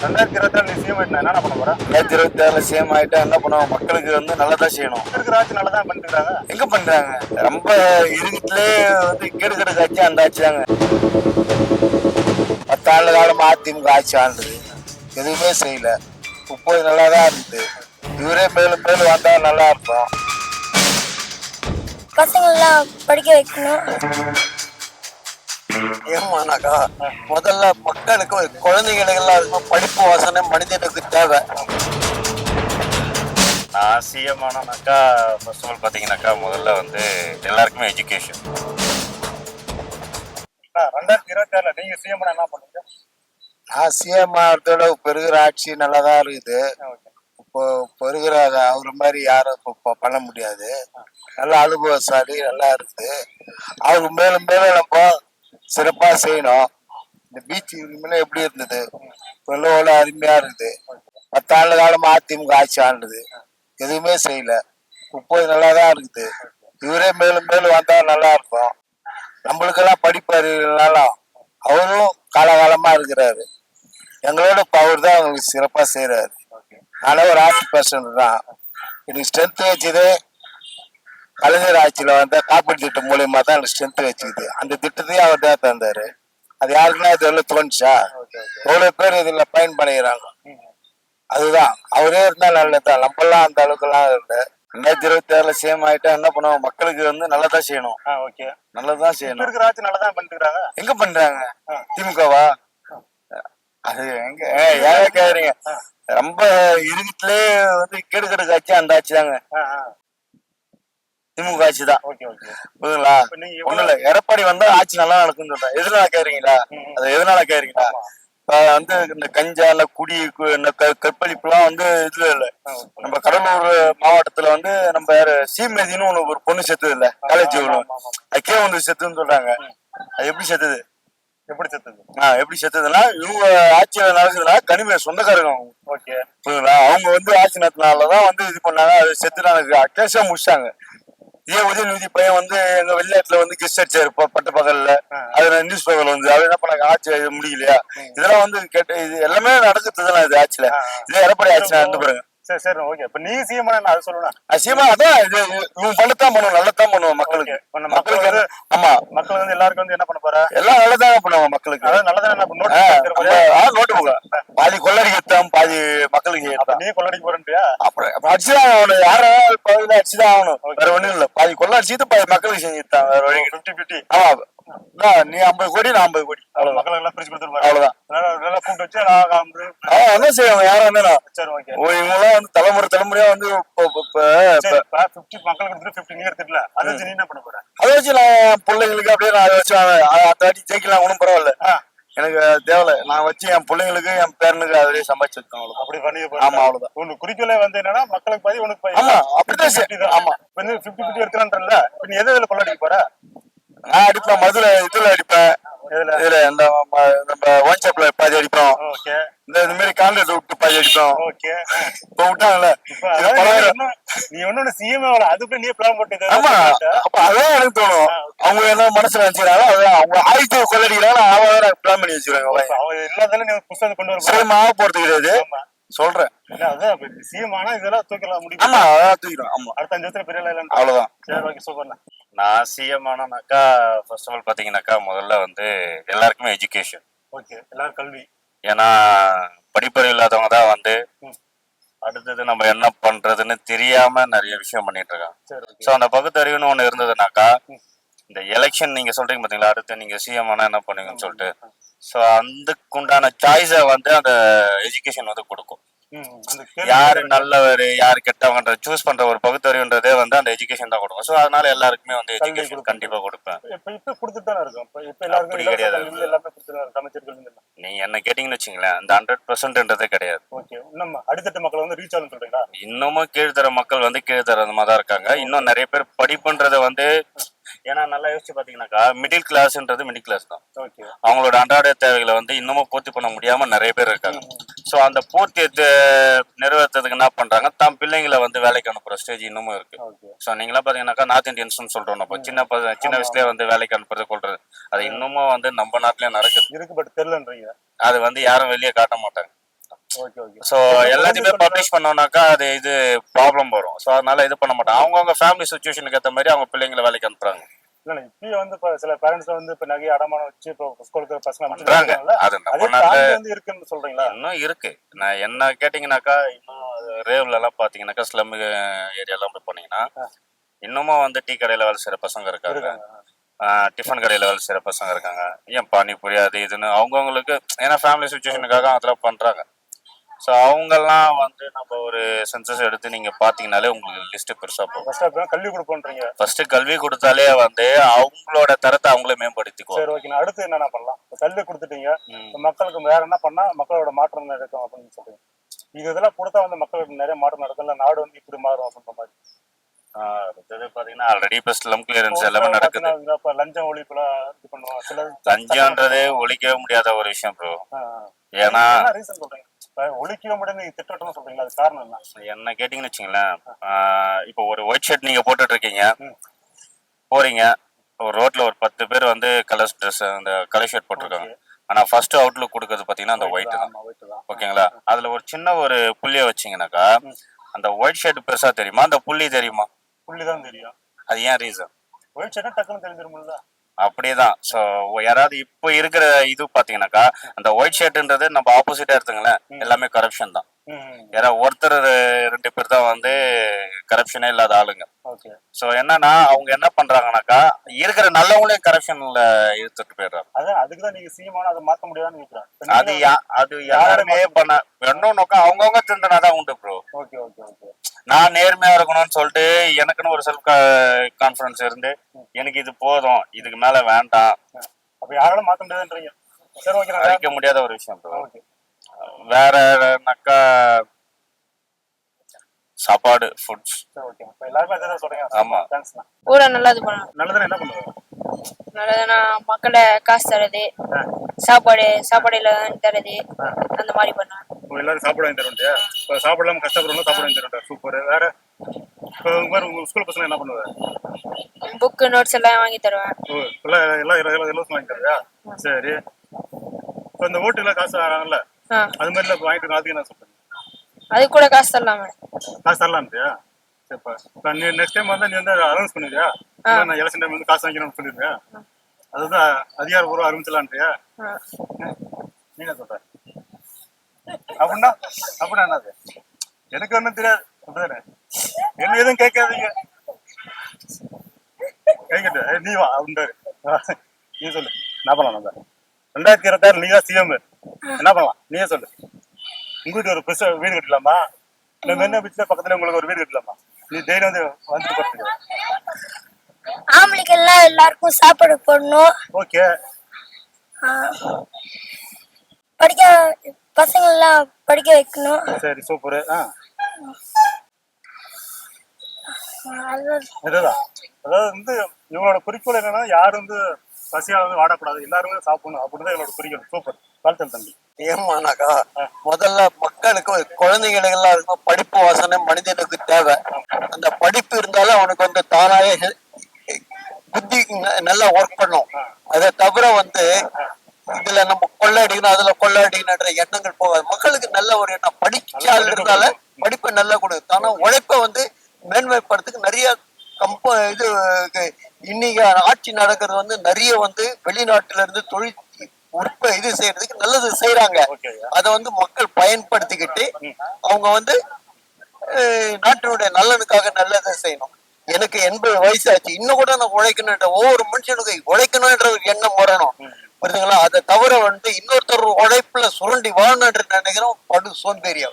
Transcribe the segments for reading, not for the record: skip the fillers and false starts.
2024 நீ சிஎம் ஆயிட்டா என்ன பண்ண போற? 2026 சிஎம் ஆயிட்டா என்ன பண்ணுவோம்? மக்களுக்கு நல்லதா செய்யணும். இருக்கிற ஆட்சி நல்லதா பண்ணிருக்காங்க. எங்க பண்றாங்க? ரொம்ப இருக்கத்திலே கேடு காட்சி அந்த ஆட்சி தாங்க. 10 ஆண்டு காலம் அதிமுக ஆட்சி ஆண்டது, எதுவுமே செய்யல. இப்போது நல்லாதான் இருக்குது. இவரே மேலும் மேலும் வந்தா நல்லா இருக்கும். பசங்களெல்லாம் படிக்க வைக்கணும். ஏமானாக்கா முதல்ல மக்களுக்கு குழந்தைகளுக்கு படிப்பு வசனை மனிதனுக்கு தேவை. நான் சிஎம் ஆனாக்கா ஃபர்ஸ்ட் ஆஃப் ஆல் பார்த்தீங்கன்னாக்கா முதல்ல எல்லாருக்குமே எஜுகேஷன். 2026 நீங்க சிஎம் என்ன பண்ணுங்க? நான் சிஎம் ஆகிறதோட பெருகிற ஆட்சி நல்லாதான் இருக்குது. இப்போ பெருகிற அவரு மாதிரி யாரும் இப்போ பண்ண முடியாது. நல்ல அனுபவசாலி நல்லா இருக்குது. அவருக்கு மேலும் மேலும் நம்ம சிறப்பா செய்யணும். இந்த பீச் முன்ன எப்படி இருந்தது, எவ்வளோ அருமையா இருக்குது. 10 ஆண்டு காலம் அதிமுக ஆட்சி ஆண்டது, எதுவுமே செய்யல. இப்போது நல்லாதான் இருக்குது. இவரே மேலும் மேலும் வந்தா நல்லா இருக்கும். நம்மளுக்கெல்லாம் படிப்பு அறிவுனாலும் அவரும் காலகாலமா இருக்கிறாரு. எங்களோட பவர் தான் அவங்களுக்கு சிறப்பா செய்யறாரு. ஆனா ஒரு ஆர்ட் தான் எனக்கு ஸ்ட்ரென்த் வச்சதே கலைஞர் ஆட்சியில காப்பீடு திட்டம் மூலியமா தான் எனக்கு ஸ்ட்ரென்த் வச்சுக்குது. அந்த திட்டத்தையும் அவர் தான் தந்தாரு. அது யாருக்குன்னா இது தோணுச்சா? எவ்வளவு பேர் இதுல பயன்படுகிறாங்க. அதுதான் அவரே இருந்தா நல்லதுதான். நம்மளாம் அந்த அளவுக்கு எல்லாம் இல்லை. 2026 சிஎம் ஆயிட்டா என்ன பண்ணுவோம்? மக்களுக்கு நல்லதா செய்யணும். நல்லதான் செய்யணும். இருக்கிற ஆட்சி நல்லதா பண்ணிருக்காங்க. எங்க பண்றாங்க? திமுகவா? அது எங்க ஏன் கேக்குறீங்க? ரொம்ப இருக்கத்திலே கேடு காட்சி அந்த ஆட்சி தாங்க. திமுக ஆட்சி தான். புரியுதுங்களா? ஒண்ணு இல்ல, எடப்பாடி வந்தா ஆட்சி நல்லா நடக்கும்னு சொல்றேன். எதனால கேக்குறீங்களா? அது எதனால கேக்குறீங்களா? இந்த கஞ்சா, இந்த குடி, இந்த கற்பழிப்பு எல்லாம் இதுல இல்ல. நம்ம கடலூர் மாவட்டத்துல நம்ம சீமதினு ஒரு பொண்ணு செத்துது இல்ல, காலேஜ் அதுக்கே செத்துன்னு சொல்றாங்க. அது எப்படி செத்துது? எப்படி செத்துதுன்னா இவங்க ஆட்சியில நடக்குதுன்னா கனிம சொந்தக்காரங்க புரியுதுங்களா? அவங்க ஆட்சி நடத்தினாலதான் இது பண்ணாங்க. அது செத்துட்டாங்க, கேஸா முடிச்சாங்க. இதே உதயநிதி பையன் எங்க வெளிநாட்டுல கெஸ்ட் அடிச்சாரு பட்ட பகல்ல. அது நியூஸ் பேப்பர்ல அது என்ன பண்ணாங்க? ஆட்சி முடியலையா? இதெல்லாம் கேட்ட இது எல்லாமே நடக்குதுதான் இது ஆட்சியில. இதே எடப்பாடி ஆட்சி நடந்து பாருங்க. சரி ஓகே. இப்ப நீ சிஎம் அதை சொல்லணும். சிஎம் அதான் இது இவங்க பண்ணத்தான் பண்ணுவோம், நல்லதான் பண்ணுவோம் மக்களுக்கு. மக்களுக்கு ஆமா, மக்கள் எல்லாருக்கும் என்ன பண்ண போற? எல்லாம் நல்லதாங்க பண்ணுவாங்க மக்களுக்கு. அதாவது நல்லதான் நோட்டு போக பாதி கொள்ளடிக்கு ஏற்றாம், பாதி மக்களுக்கு ஏற்றாம். நீ கொள்ளடிக்க போறேன்றியா? அப்புறம் அடிச்சுதான் ஆகணும். யாரும் பகுதியில அடிச்சுதான் ஆகணும். வேற ஒண்ணும் இல்ல. பாதி கொள்ள அடிச்சுட்டு பாதி மக்களுக்கு செஞ்சுட்டான். வேற வழி 50-50. ஆமா, நீ 50 கோடி, நான் 50 கோடி. அவ்வளவு மக்கள் எல்லாம் பிரிச்சு கொடுத்துருப்பாங்க. அவ்வளவுதான். நல்லா கூப்பிட்டு வச்சு அதான் செய்வாங்க. யாரும் சரி ஓகே. இவங்கெல்லாம் தலைமுறையா 50 மக்கள் கொடுத்துட்டு 50 நீ எடுத்துட்டல. அதை வச்சு நீ என்ன பண்ண போற? அதை வச்சு நான் பிள்ளைங்களுக்கு அப்படியே நான் அதை வச்சு அந்த அடி ஜெயிக்கலாம், ஒன்றும் பரவாயில்ல. எனக்கு தேவையில்ல. நான் வச்சு என் பிள்ளைங்களுக்கு என் பேரனுக்கு அதிலே சம்பாதிச்சிருக்கேன். அவ்வளவு அப்படி பண்ணி. ஆமா, அவ்வளவுதான். உனக்கு குறிக்கோளே என்னன்னா மக்களுக்கு பாதி உனக்கு பாதி. ஆமா, அப்படிதான். ஆமா, 50-50 எடுக்கலான்றல. நீ எதுல கொள்ளடிக்க போற? நான் அடிப்பேன், மதுல இதுல அடிப்பேன். இதுல இந்த நம்ம வாட்ஸ்அப்ல பாதி அடிப்போம். இந்த மாதிரி கான்ட்ராக்ட் விட்டு பாதி அடிப்போம். இப்ப விட்டாங்கல்ல, நீ ஒண்ணு சிஎம் அதுக்கு நீ பிளான் போட்டு. ஆமா, அப்ப அதான் எனக்கு தோணும். அவங்க என்ன மனசுல நினைச்சுக்கிறாங்க, அவங்க ஆயுத கொள்ளடிக்கிறாங்க. அவங்க பிளான் பண்ணி வச்சுக்கிறாங்க. அவங்க எல்லாத்தாலும் நீ புத்தகம் கொண்டு வர சரிமா போறது கிடையாது சொல்றேன். சிஎம் ஆனா இதெல்லாம் தூக்கலாம் முடியும். ஆமா, அதான் தூக்கிடும். ஆமா, அடுத்த 5 வருஷத்துல பெரிய இல்ல. அவ்வளவுதான். சரி ஓகே, சூப்பர்ண்ணா. நான் சிஎம் ஆனாக்கா ஃபர்ஸ்ட் ஆஃப் ஆல் பார்த்தீங்கன்னாக்கா முதல்ல எல்லாருக்குமே எஜுகேஷன். எல்லாரும் கல்வி. ஏன்னா படிப்பறிவு இல்லாதவங்க தான் அடுத்தது நம்ம என்ன பண்றதுன்னு தெரியாம நிறைய விஷயம் பண்ணிட்டு இருக்காங்க. ஸோ அந்த பகுத்தறிவுன்னு ஒண்ணு இருந்ததுனாக்கா இந்த எலெக்ஷன் நீங்க சொல்றீங்க பாத்தீங்களா, அடுத்து நீங்க சிஎம் ஆனா என்ன பண்ணுவீங்கன்னு சொல்லிட்டு, ஸோ அதுக்குண்டான சாய்ஸை அந்த எஜுகேஷன் கொடுக்கும். யாரு நல்லவர் யாரு கெட்டவங்க சூஸ் பண்ற ஒரு பகுத்தறிவுன்றதே அந்த எஜுகேஷன் தான் கொடுக்கும். ஸோ அதனால எல்லாருக்குமே எஜுகேஷன் கண்டிப்பா கொடுப்பேன். அப்படி கிடையாது. நீ என்ன கேட்டீங்கன்னு வச்சுங்களேன், அந்த 100%ன்றதே கிடையாது. அடித்தட்டு மக்கள் ரீச் ஆகும் சொல்றீங்களா? இன்னமும் கீழ்த்தர மக்கள் கீழ்த்தரமா தான் இருக்காங்க. இன்னும் நிறைய பேர் படிப்புன்றத ஏன்னா நல்லா யோசிச்சு பாத்தீங்கன்னாக்கா மிடில் கிளாஸ்ன்றது மிடில் கிளாஸ் தான். அவங்களோட அன்றாட தேவைகளை இன்னமும் பூர்த்தி பண்ண முடியாம நிறைய பேர் இருக்காங்க. ஸோ அந்த பூர்த்தியத்தை நிறைவேற்றதுக்கு என்ன பண்றாங்க, தம் பிள்ளைங்களை வேலைக்கு அனுப்புற ஸ்டேஜ் இன்னமும் இருக்கு. ஸோ நீங்களா பாத்தீங்கன்னாக்கா நார்த் இந்தியன்ஸ் சொல்றோம். நம்ம சின்ன வயசுலயே வேலைக்கு அனுப்புறது கொள்றது அது இன்னமும் நம்ம நாட்டிலேயே நடக்குது. இருக்கு, பட் தெரியலன்றீங்க. அது யாரும் வெளியே காட்ட மாட்டாங்க. Okay okay. ஸோ எல்லாத்தையுமே பப்ளிஷ் பண்ணோம்னாக்கா அது இது ப்ராப்ளம் வரும். ஸோ அதனால இது பண்ண மாட்டாங்க. அவங்கவுங்க ஃபேமிலி சுச்சுவேஷனுக்கு ஏற்ற மாதிரி அவங்க பிள்ளைங்களை வேலைக்கு அனுப்புறாங்க. இல்ல இப்பயும் வந்து இப்ப சில பேரண்ட்ஸ் வந்து இப்ப நகையை அடமானம் வச்சு இப்போ ஸ்கூலுக்கு பசங்க பண்றாங்க. அது நம்ம அதே நாட்டுல தாண்டி வந்து இருக்குன்னு சொல்றீங்களா? இன்னும் இருக்கு. நான் என்ன கேட்டீங்கன்னாக்கா, இன்னும் ரேவ்ல எல்லாம் பாத்தீங்கன்னாக்கா, ஸ்லம் ஏரியாலாம் போய் போனீங்கன்னா இன்னமும் வந்து டீ கடையில வேலை செய்யற பசங்க இருக்காங்க, இருக்காங்க. டிஃபன் கடையில வேலை செய்யற பசங்க இருக்காங்க. ஏன் பானிபூரி அது இதுன்னு அவங்கவுங்களுக்கு ஏன்னா ஃபேமிலி சுச்சுவேஷனுக்காக அதெல்லாம் பண்றாங்க. ஸோ அவங்கெல்லாம் வந்து நம்ம ஒரு சென்சஸ் எடுத்து நீங்க பாத்தீங்கன்னாலே உங்களுக்கு லிஸ்ட் பெருசா போகும். ஃபர்ஸ்ட் அப்ப கல்வி கொடுப்போன்றீங்க. ஃபர்ஸ்ட் கல்வி கொடுத்தாலே வந்து அவங்களோட தரத்தை அவங்களே மேம்படுத்திக்குவாங்க. சரி ஓகே. நான் அடுத்து என்னென்ன பண்ணலாம்? இப்ப கல்வி கொடுத்துட்டீங்க, இப்ப மக்களுக்கு வேற என்ன பண்ணா மக்களோட மாற்றம் நடக்கும் அப்படின்னு சொல்றீங்க. இதெல்லாம் கொடுத்தா வந்து மக்களுக்கு நிறைய மாற்றம் நடக்கும், இல்ல நாடு வந்து இப்படி மாறும் அப்படின்ற மாதிரி. அடுத்தது பாத்தீங்கன்னா ஆல்ரெடி இப்ப ஸ்லம் கிளியரன்ஸ் எல்லாமே நடக்குது. இப்ப லஞ்சம் ஒழிப்புலாம் இது பண்ணுவோம். சில லஞ்சம்ன்றதே ஒழிக்கவே முடியாத ஒரு விஷயம் ப்ரோ. ஏன்னா ரீசன் சொல்றீங்க ஒழிக்கவே முடியாது திட்டம்னு சொல்றீங்களா? அது காரணம் என்ன? என்ன கேட்டீங்கன்னு வச்சுங்களேன், இப்போ ஒரு ஒயிட் ஷர்ட் நீங்க போட்டுட்டு இருக்கீங்க, போறீங்க ஒரு ரோட்ல ஒரு 10 பேர் வந்து கலர் ட்ரெஸ் அந்த கலர் ஷர்ட் போட்டிருக்காங்க. ஆனா ஃபர்ஸ்ட் அவுட்லுக் கொடுக்கறது பாத்தீங்கன்னா அந்த ஒயிட் தான். ஓகேங்களா? அதுல ஒரு சின்ன ஒரு புள்ளிய வச்சீங்கன்னாக்கா அந்த ஒயிட் ஷர்ட் பெருசா தெரியுமா, அந்த புள்ளி தெரியுமா? புள்ளிதான் தெரியும். அது ஏன் ரீசன்? ஒயிட் ஷர்ட் டக்குன்னு தெரிஞ்சிருமில்ல. அப்படியேதான். ஸோ யாராவது இப்போ இருக்கிற இது பாத்தீங்கன்னாக்கா அந்த ஒயிட் ஷர்ட்ன்றது நம்ம ஆப்போசிட்டா எடுத்துங்களேன், எல்லாமே கரப்ஷன் தான். யாராவது ஒருத்தர் 2 பேர் தான் வந்து கரப்ஷனே இல்லாத ஆளுங்க. ஸோ என்னன்னா அவங்க என்ன பண்றாங்கன்னாக்கா இருக்கிற நல்லவங்களையும் கரப்ஷன்ல இழுத்துட்டு போயிடுறாங்க. அதான் அதுக்குதான் நீங்க சீமான அதை மாத்த முடியாதுன்னு நினைக்கிறேன். அது யாருமே பண்ண என்னன்னாக்கா அவங்கவுங்க திருந்தனாதான் உண்டு ப்ரோ. Okay okay okay. நான் நேர்மையா இருக்கணும்னு சொல்லிட்டு எனக்குன்னு ஒரு செல்ஃப் கான்பிடன்ஸ் இருந்து எனக்கு இது போதும், இதுக்கு மேல வேண்டாம், அப்ப யாராலும் மாத்த முடியாதுன்றீங்க. சரி ஓகே. அழிக்க முடியாத ஒரு விஷயம் ப்ரோ. வேற என்னக்கா சாப்பாடு ஃபுட்ஸ். ஓகே. அப்ப எல்லாரும் அதான் சொல்றீங்க. ஆமா. தேங்க்ஸ்ண்ணா. ஊட நல்லது பண்ணணும். நல்லதுன்னா என்ன பண்ணுவாங்க? நல்லதுன்னா மக்களை காசு தரது, சாப்பாடு இல்லாத தரது, அந்த மாதிரி பண்ணுவேன். எல்லாரும் சாப்பாடு வாங்கி தருவா? இப்போ சாப்பிடலாம் கஷ்டப்படுறவங்க சாப்பாடு வாங்கி தருவா? சூப்பர். வேற இப்போ உங்க ஸ்கூல் பசங்க என்ன பண்ணுவாங்க? புக்கு நோட்ஸ் எல்லாம் வாங்கி தருவேன். ஓ எல்லாம் எல்லாம் இலவசம் வாங்கி தருவியா? சரி. இப்போ இந்த ஓட்டுக்கெல்லாம் காசு தராங்கல்ல, அது மாதிரிலாம் வாங்கிட்டு அதுக்கு என்ன சொல்றீங்க? அது கூட காசு தரலாமே. காசு தரலான்ட்டியா? சரிப்பா. இப்போ நீ நெக்ஸ்ட் டைம் வந்து நீ வந்து அனௌன்ஸ் பண்ணிடுறியா? நான் எலெக்ஷன் டைம் வந்து காசு வாங்கிக்கணும்னு சொல்லிடுறியா? அதுதான் அதிகாரப்பூர்வம் அறிவிச்சலான்ட்டியா? நீ என்ன சொல்ற? அப்படின்னா என்னது? எனக்கு ஒன்றும் தெரியாது. அப்படிதானே? என்ன எதுவும் கேட்காதீங்க. கேட்கட்டு நீ வா அப்படின்றாரு. நீ சொல்லு என்ன பண்ணலாம்? நம்ம 2026 நீ தான் சிஎம், என்ன பண்ணலாம்? நீயே சொல்லு. உங்களுக்கு ஒரு பெருசா வீடு கட்டலாமா, இல்ல மென்ன பீச்ல பக்கத்துல உங்களுக்கு ஒரு வீடு கட்டலாமா? நீ டெய்லி வந்து வந்துட்டு போறதுக்கு. ஆம்பளைக்கெல்லாம் எல்லாருக்கும் சாப்பாடு போடணும். ஓகே. படிக்க பசங்க எல்லாம் படிக்க வைக்கணும். சரி சூப்பர். இதுதான். அதாவது வந்து இவங்களோட குறிக்கோள் என்னன்னா யாரும் வந்து பசியால வந்து வாடக்கூடாது, எல்லாருமே சாப்பிடணும் அப்படிதான் இவங்களோட குறிக்கோள். சூப்பர். வாழ்த்தல் தம்பி. ஏமானாக்கா முதல்ல மக்களுக்கு குழந்தைகளுக்கு எல்லாம் இருக்கும் படிப்பு வாசனை மனிதனுக்கு தேவை. அந்த படிப்பு இருந்தாலும் அவனுக்கு வந்து தானாக புத்தி நல்லா ஒர்க் பண்ணும். அதை தவிர வந்து இதுல நம்ம கொள்ளை அடிக்கணும் அதுல கொள்ளை அடிக்கணுன்ற எண்ணங்கள் போகாது. மக்களுக்கு நல்ல ஒரு எண்ணம் படிச்சால் இருந்தால படிப்பை நல்லா கொடுக்கும். ஆனா உழைப்பை வந்து மேன்மைப்படுத்துக்கு நிறைய இது இன்னைக்கு ஆட்சி நடக்கிறது வந்து நிறைய வந்து வெளிநாட்டுல இருந்து தொழில் இது செய்யறதுக்கு நல்லது செய்யறாங்க. அதை வந்து மக்கள் பயன்படுத்திக்கிட்டு அவங்க வந்து நாட்டினுடைய நலனுக்காக நல்லதை செய்யணும். எனக்கு 80 வயசு ஆச்சு, இன்னும் கூட நான் உழைக்கணும். ஒவ்வொரு மனுஷனுக்கு உழைக்கணும்ன்ற ஒரு எண்ணம் வரணும். புரியுதுங்களா? அதை தவிர வந்து இன்னொருத்தர் உழைப்புல சுரண்டி வாழணுன்ற நினைக்கிறோம் படு சோம்பேறியா.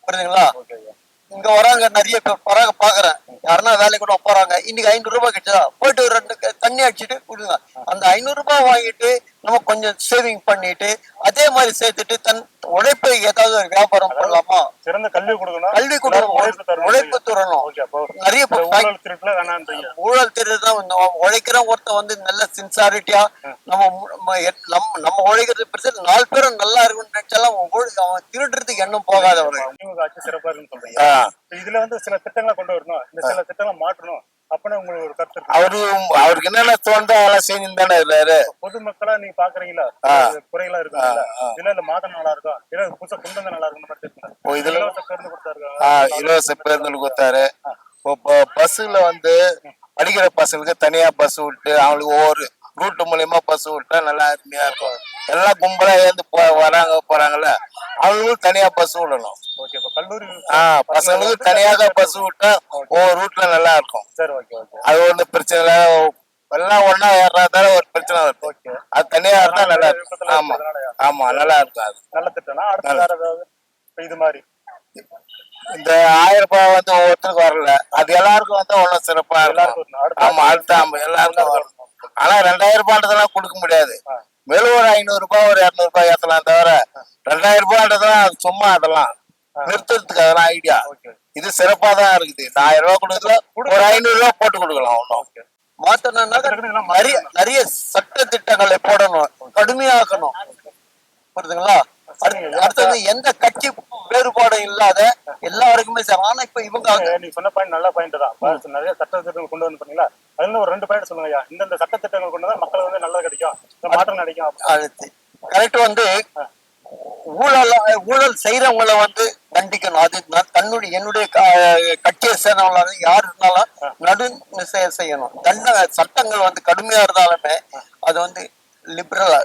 புரியுதுங்களா? இங்க வராங்க நிறைய பேர் வராங்க பாக்குறேன், யாருன்னா வேலைக்கு கூட போறாங்க. இன்னைக்கு 500 ரூபாய் கிடைச்சதா போயிட்டு ஒரு 2 தண்ணி அடிச்சுட்டு கொடுங்க. அந்த 500 ரூபாய் வாங்கிட்டு நம்ம கொஞ்சம் சேவிங் பண்ணிட்டு அதே மாதிரி சேர்த்துட்டு தன் உழைப்பை ஏதாவது ஒரு வியாபாரம் பண்ணலாமா? சிறந்த கல்வி கொடுக்கணும், கல்வி கொடுக்கணும், உழைப்பு தரணும். நிறைய ஊழல் திருதான் உழைக்கிற ஒருத்த வந்து நல்ல சின்சாரிட்டியா நம்ம உழைக்கிறது பெருசு 4 பேரும் நல்லா இருக்குன்னு நினைச்சாலும் அவன் திருடுறதுக்கு எண்ணம் போகாதவங்க. சிறப்பா இருக்குன்னு சொல்றீங்க. இதுல வந்து சில திட்டங்களை கொண்டு வரணும், இந்த சில திட்டங்களை மாற்றணும், அப்பனா உங்களுக்கு ஒரு கருத்து இருக்கு. அவருக்கு என்னென்ன தோணுதோ அதெல்லாம் செஞ்சுன்னு தானே இருக்காரு. பொதுமக்களா நீங்க பாக்குறீங்களா குறைகளா இருக்குல்ல, இதுல இல்ல மாதம் நல்லா இருக்கும், இல்ல புதுசா கொண்டு வந்து நல்லா இருக்கும் மாதிரி இருக்குல்ல. இதுல இலவச பேருந்து கொடுத்தாரு, இலவச பேருந்து கொடுத்தாரு. இப்போ பஸ்ஸுல வந்து படிக்கிற பசங்களுக்கு தனியா பஸ் விட்டு அவங்களுக்கு ஒவ்வொரு ரூட் மூலியமா பஸ் விட்டா நல்லா அருமையா இருக்கும். எல்லாம் கும்பலா ஏந்து வராங்க போறாங்கல்ல, அவங்களுக்கும் தனியா பஸ் விடணும். ஓகே. இப்ப கல்லூரி பசங்களுக்கு தனியாக பஸ் விட்டா ஒவ்வொரு ரூட்ல நல்லா இருக்கும். சரி, ஓகே ஓகே. அது ஒண்ணு பிரச்சனை இல்ல. எல்லாம் ஒன்னா ஏறாதால ஒரு பிரச்சனை வருது. அது தனியா இருந்தா நல்லா இருக்கும். ஆமா ஆமா, நல்லா இருக்கும். அது நல்ல திட்டம்னா அடுத்து வேற ஏதாவது இது மாதிரி இந்த 1000 ரூபாய் வந்து ஒவ்வொருத்தருக்கு வரல, அது எல்லாருக்கும் வந்து ஒன்னும் சிறப்பா இருக்கும். ஆமா, அடுத்த எல்லாருக்கும் வரும். ஆனா 2000 ரூபாய்ன்றதெல்லாம் கொடுக்க முடியாது. மேலும் ஒரு 500 ரூபாய் ஒரு 200 ரூபாய் ஏத்தலாம் தவிர 2000 ரூபாய்ன்றதெல்லாம் சும்மா அதெல்லாம் நிறுத்துறதுக்கு அதெல்லாம் ஐடியா. இது சிறப்பா தான் இருக்குது. இந்த 1000 ரூபாய் கொடுக்கல, ஒரு 500 ரூபாய் போட்டு கொடுக்கலாம். ஒன்றும் மாத்தணும்னா நிறைய சட்ட திட்டங்களை போடணும், கடுமையாக்கணும். புரியுதுங்களா? அடுத்தது எந்த கட்சி வேறுபாடும் இல்லாத எல்லாருக்குமே சரி. ஆனா இப்ப இவங்க நீ சொன்ன பாயிண்ட் நல்ல பாயிண்ட் தான். நிறைய சட்ட திட்டங்கள் கொண்டு வந்து பண்ணீங்களா, அதுல ஒரு 2 பாயிண்ட் சொல்லுங்க. இந்த சட்ட திட்டங்கள் கொண்டு வந்தா மக்கள் வந்து நல்லது கிடைக்கும், மாற்றம் கிடைக்கும். கரெக்ட். வந்து ஊழல் செய்யறவங்கள வந்து தண்டிக்கணும். அது என்னுடைய கட்சியை சேர்ந்தவங்களாக யாரு இருந்தாலும் நடு செய்யணும். சட்டங்கள் வந்து கடுமையா இருந்தாலுமே அது வந்து லிபரலா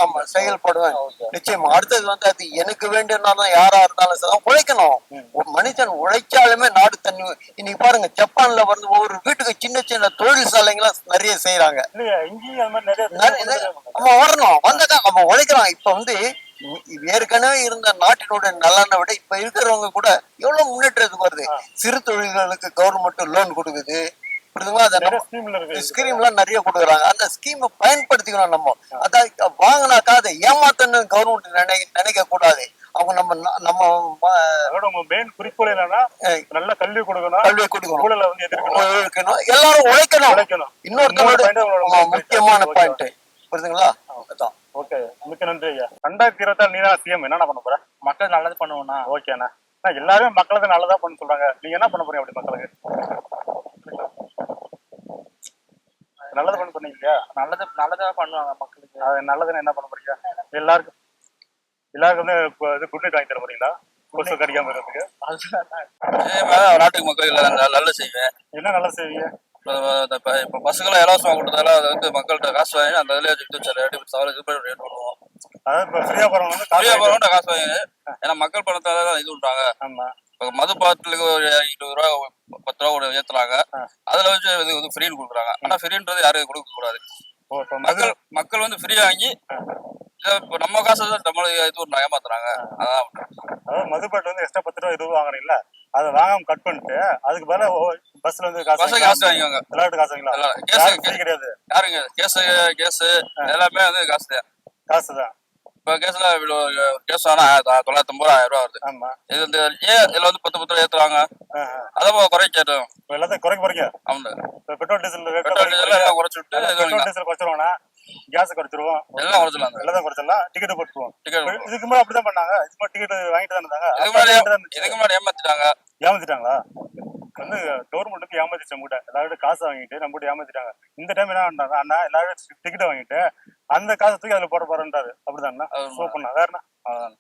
ஆமா செயல்படுவேன் நிச்சயமா. அடுத்தது வந்து அது எனக்கு வேண்டியதான் யாரா இருந்தாலும் உழைக்கணும். மனிதன் உழைச்சாலுமே நாடு தண்ணி. இன்னைக்கு பாருங்க, ஜப்பான்ல வந்து ஒவ்வொரு வீட்டுக்கு சின்ன சின்ன தொழில் சாலைங்களாம் நிறைய செய்யறாங்க. நம்ம வரணும், வந்ததான் நம்ம உழைக்கிறான். இப்ப வந்து ஏற்கனவே இருந்த நாட்டினுடைய நலனை விட இப்ப இருக்கிறவங்க கூட எவ்வளவு முன்னேற்றத்துக்கு வருது. சிறு தொழில்களுக்கு கவர்மெண்ட் லோன் கொடுக்குது. ஸ்கீம் எல்லாம் நிறைய கொடுக்குறாங்க. அந்த ஸ்கீமை பயன்படுத்திக்கணும். நம்ம அதான் வாங்கினாக்கா அதை ஏமாத்தணும் கவர்மெண்ட் நினைக்க கூடாது. அவங்க நம்ம மெயின் குறிக்கோள் என்னன்னா நல்ல கல்வி கொடுக்கணும், எல்லாரும் உழைக்கணும். இன்னொருத்தவங்க முக்கியமான பாயிண்ட். புரியுதுங்களா? ஓகே, மிக்க நன்றி ஐயா. 2026 நீ தான் சிஎம், என்னென்ன பண்ண போற? மக்கள் நல்லது பண்ணுவோம்னா. ஓகேண்ணா. எல்லாருமே மக்களுக்கு நல்லதா பண்ண சொல்றாங்க, நீங்க என்ன பண்ண போறீங்க அப்படி மக்களுக்கு? நல்லது பண்ணீங்க. நல்லதா பண்ணுவாங்க மக்களுக்கு. அது நல்லதுன்னு என்ன பண்ண போறீங்க? எல்லாருக்கும் வந்து இது குட் நைட் வாங்கி தர போறீங்களா, கொசு கடிக்காம இருக்கிறதுக்கு? நாட்டுக்கு மக்கள் நல்ல செய்வேன். என்ன நல்லா செய்வீங்க? இப்ப பஸ்ஸுக்கெல்லாம் இலவசமா கொடுத்தால அதை வந்து மக்கள்கிட்ட காசு வாங்கி அந்த இதுல ரேட் பண்ணுவோம். அதாவது இப்ப ஃப்ரீயா போறவங்க காசு வாங்கி, ஏன்னா மக்கள் பணத்தால தான் இது பண்றாங்க. ஆமா. இப்ப மது பாட்டிலுக்கு ஒரு 20 ரூபா 10 ரூபா கூட ஏத்துறாங்க. அதுல வச்சு இது ஃப்ரீன்னு கொடுக்குறாங்க. ஆனா ஃப்ரீன்றது யாரும் கொடுக்க கூடாது. மக்கள் வந்து ஃப்ரீ வாங்கி இப்ப நம்ம காசு தான் நம்மளுக்கு இது ஏமாத்துறாங்க. அதாவது மது பாட்டில் வந்து எக்ஸ்ட்ரா 10 ரூபா 20 ரூபா வாங்குறீங்களா, அதை வாங்காம கட் பண்ணிட்டு அதுக்கு பதிலா பஸ்ல வந்து காசு வாங்கிவாங்க. விளையாட்டு காசு வாங்கிக்கலாம். கிடையாது யாருங்க கேஸ் எல்லாமே வந்து காசு தான். இப்ப கேஸ்ல கேஸ் ஆனா 950 1000 ரூபா வருது. ஆமா. இது வந்து இதுல வந்து 10 ரூபா ஏத்துறாங்க. அதை குறைக்கட்டும். எல்லாத்தையும் குறைக்க போறீங்க. ஆமா. பெட்ரோல் டீசல் எல்லாம் குறைச்சு விட்டு டீசல் குறைச்சிருவோம்னா கேஸ் குறைச்சிருவோம், எல்லாம் குறைச்சிடலாம். எல்லாத்தையும் குறைச்சிடலாம். டிக்கெட் போட்டுருவோம். இதுக்கு முன்னாடி அப்படிதான் பண்ணாங்க. டிக்கெட் வாங்கிட்டு தான் இருந்தாங்க. இதுக்கு முன்னாடி ஏமாத்திட்டாங்களா? வந்து கவர்மெண்ட் வந்து ஏமாத்திச்சு கூட எல்லாரும் காசு வாங்கிட்டு நம்ம கூட ஏமாத்திட்டாங்க. இந்த டைம் என்ன பண்ணாங்க, அண்ணா எல்லாரும் டிக்கெட் வாங்கிட்டு அந்த காசை தூக்கி அதுல போட போறேன்றாரு. அப்படிதான் சூப்பர்ண்ணா. வேறண்ணா? அவ்வளவுதான்.